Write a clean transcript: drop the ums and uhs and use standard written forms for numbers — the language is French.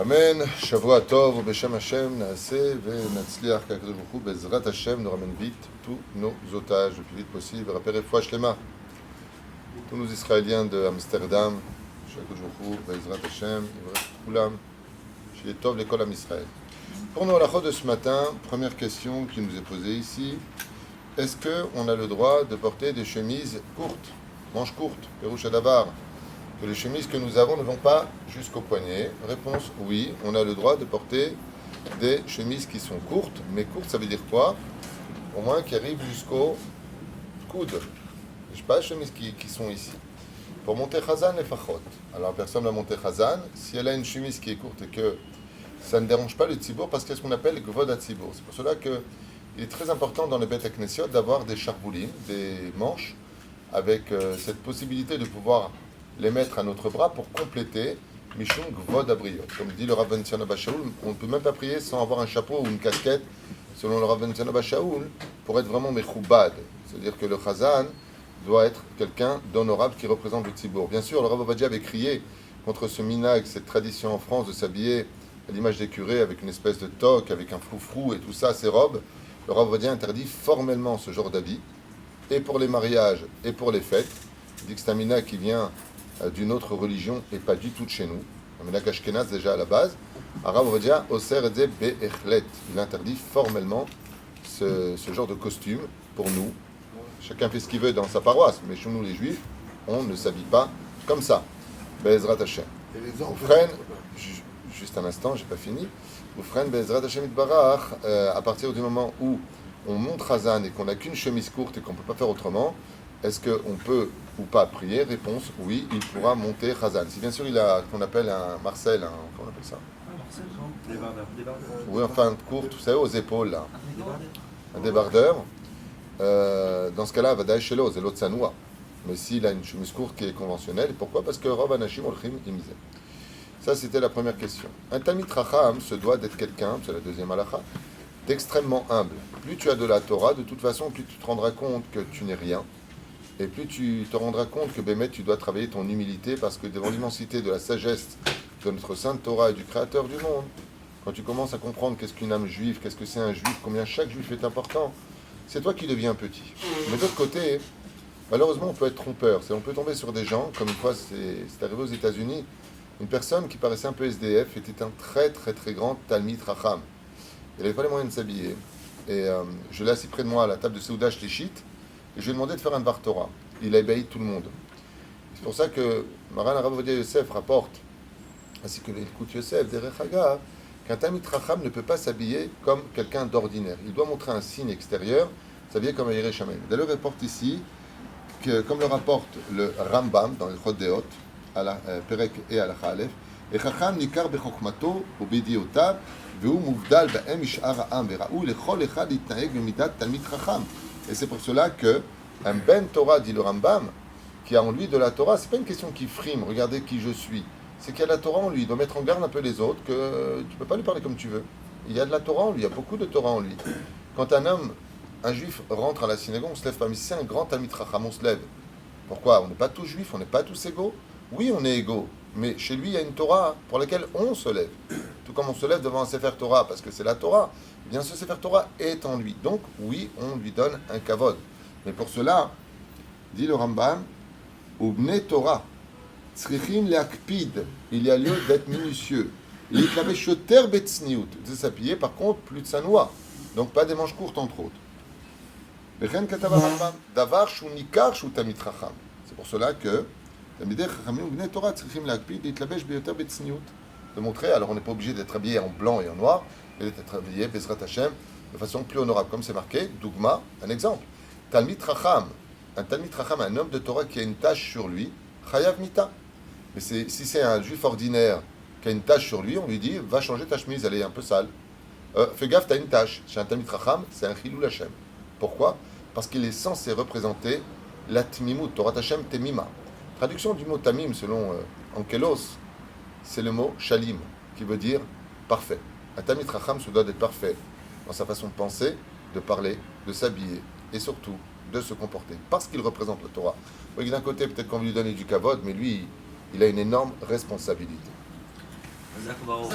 Amen. Shavua Tov, Beshem Hashem, Naaseh, Venatzliach, Kakadosh Baruch Hu, Bezrat Hashem, nous ramène vite tous nos otages le plus vite possible. Rappel Refoua Shlema. Tous nos Israéliens de Amsterdam, Kakadosh Baruch Hu, Bezrat Hashem, Kulam, Shiye Tov, l'école Am Israël. Pour nos halachot de ce matin, première question qui nous est posée ici. Est-ce qu'on a le droit de porter des chemises courtes, manches courtes, Perouche Adavar, que les chemises que nous avons ne vont pas jusqu'au poignet? Réponse oui, on a le droit de porter des chemises qui sont courtes, mais courtes ça veut dire quoi? Au moins qui arrivent jusqu'au coude. Je sais pas, les chemises qui sont ici. Pour monter Chazan et Fachot. Alors la personne va monter Chazan, si elle a une chemise qui est courte et que ça ne dérange pas le tzibour, parce qu'il y a ce qu'on appelle Gvod HaTzibour. C'est pour cela qu'il est très important dans le Bet HaKnesiot d'avoir des charboulim, des manches, avec cette possibilité de pouvoir les mettre à notre bras pour compléter Mishum Gvod Abriot. Comme dit le Rav Ben Tzionah Bar Shaul, on ne peut même pas prier sans avoir un chapeau ou une casquette, selon le Rav Ben Tzionah Bar Shaul, pour être vraiment mechoubad. C'est-à-dire que le Chazan doit être quelqu'un d'honorable qui représente le Tzibour. Bien sûr, le Rav Ovadia avait crié contre ce minhag, cette tradition en France de s'habiller à l'image des curés avec une espèce de toque, avec un froufrou et tout ça, ces robes. Le Rav Ovadia interdit formellement ce genre d'habit, et pour les mariages et pour les fêtes. Il dit que c'est un minhag qui vient d'une autre religion et pas du tout de chez nous. Un minhag ashkénaze déjà à la base. Rav Ovadia oser ede be'echlet. Il interdit formellement ce genre de costume pour nous. Chacun fait ce qu'il veut dans sa paroisse, mais chez nous les juifs, on ne s'habille pas comme ça. Be'ezrat Hashem. Vous freinez, juste un instant, j'ai pas fini. Vous freinez Be'ezrat Hashem itbarach, à partir du moment où on monte Chazan et qu'on n'a qu'une chemise courte et qu'on ne peut pas faire autrement, est-ce qu'on peut ou pas prier? Réponse oui, il pourra monter Chazan. Si bien sûr il a qu'on appelle un Marcel, comment on appelle ça? Oui, enfin courte, vous savez, aux épaules là. Un débardeur. Dans ce cas-là, Vadaï Shelo, c'est l'autre Sanoua. Mais s'il a une chemise courte qui est conventionnelle, pourquoi? Parce que Rob Anashim Olchim Imze. Ça, c'était la première question. Un Talmid Chacham se doit d'être quelqu'un, c'est la deuxième halakha, d'extrêmement humble. Plus tu as de la Torah, de toute façon, plus tu te rendras compte que tu n'es rien. Et plus tu te rendras compte que Bémet, tu dois travailler ton humilité, parce que devant l'immensité de la sagesse de notre Sainte Torah et du Créateur du monde, quand tu commences à comprendre qu'est-ce qu'une âme juive, qu'est-ce que c'est un juif, combien chaque juif est important, c'est toi qui deviens petit. Mais de l'autre côté, malheureusement, on peut être trompeur. On peut tomber sur des gens, comme une fois, c'est arrivé aux États-Unis, une personne qui paraissait un peu SDF était un très très très grand Talmid Racham. Il n'avait pas les moyens de s'habiller. Et je l'ai assis près de moi à la table de Seouda Shlichit, et je lui ai demandé de faire un Dvar Torah. Il a ébahi tout le monde. C'est pour ça que Maran Rav Ovadia Yosef rapporte, ainsi que l'écoute Yosef, Derech Hagav, qu'un Talmid Racham ne peut pas s'habiller comme quelqu'un d'ordinaire. Il doit montrer un signe extérieur, s'habiller comme un Yerei Shamayim. D'ailleurs, il rapporte ici que, comme le rapporte le Rambam dans le Chod Deot, à la Perek et à la Khalef, et Chacham nikar bechokmato ou bidiotav, ve'u muvdal ba'em ish'ar ha'am ve'ra'u lechol echad yitnaeg b'midat talmid chacham. Et c'est pour cela que un ben Torah, dit le Rambam, qui a en lui de la Torah, c'est pas une question qui frime, regardez qui je suis. C'est qu'il y a de la Torah en lui, il doit mettre en garde un peu les autres, que tu peux pas lui parler comme tu veux. Il y a de la Torah en lui, il y a beaucoup de Torah en lui. Quand un homme, un juif rentre à la synagogue, on se lève pas, mais si c'est un grand talmid chacham, on se lève. Pourquoi? On n'est pas tous juifs, on n'est pas tous égaux. Oui, on est égaux, mais chez lui, il y a une Torah pour laquelle on se lève. Tout comme on se lève devant un Sefer Torah, parce que c'est la Torah. Eh bien, ce Sefer Torah est en lui. Donc, oui, on lui donne un kavod. Mais pour cela, dit le Rambam, Ubne Torah, tzrichim leakpid, il y a lieu d'être minutieux. L'itlavé shoter betzniut, de s'appuyer, par contre, plus de sa noix. Donc, pas des manches courtes, entre autres. Bechen katava Rambam, davar shu nikar shu tamid chacham. C'est pour cela que de montrer, alors on n'est pas obligé d'être habillé en blanc et en noir, mais d'être habillé Bezrat Hashem de façon plus honorable, comme c'est marqué, Dougma, un exemple. Talmid Chacham, un homme de Torah qui a une tache sur lui, Chayav Mita. Mais si c'est un juif ordinaire qui a une tache sur lui, on lui dit, va changer ta chemise, elle est un peu sale. Fais gaffe, tu as une tache. Chez un Talmid Chacham, c'est un Chilul Hashem. Pourquoi? Parce qu'il est censé représenter la Tmimut, Torah Hashem Temima. Traduction du mot tamim selon Ankelos, c'est le mot shalim, qui veut dire parfait. Un tamid chacham se doit d'être parfait dans sa façon de penser, de parler, de s'habiller et surtout de se comporter, parce qu'il représente la Torah. Vous voyez, d'un côté, peut-être qu'on veut lui donner du kavod, mais lui, il a une énorme responsabilité. Zach Baruch.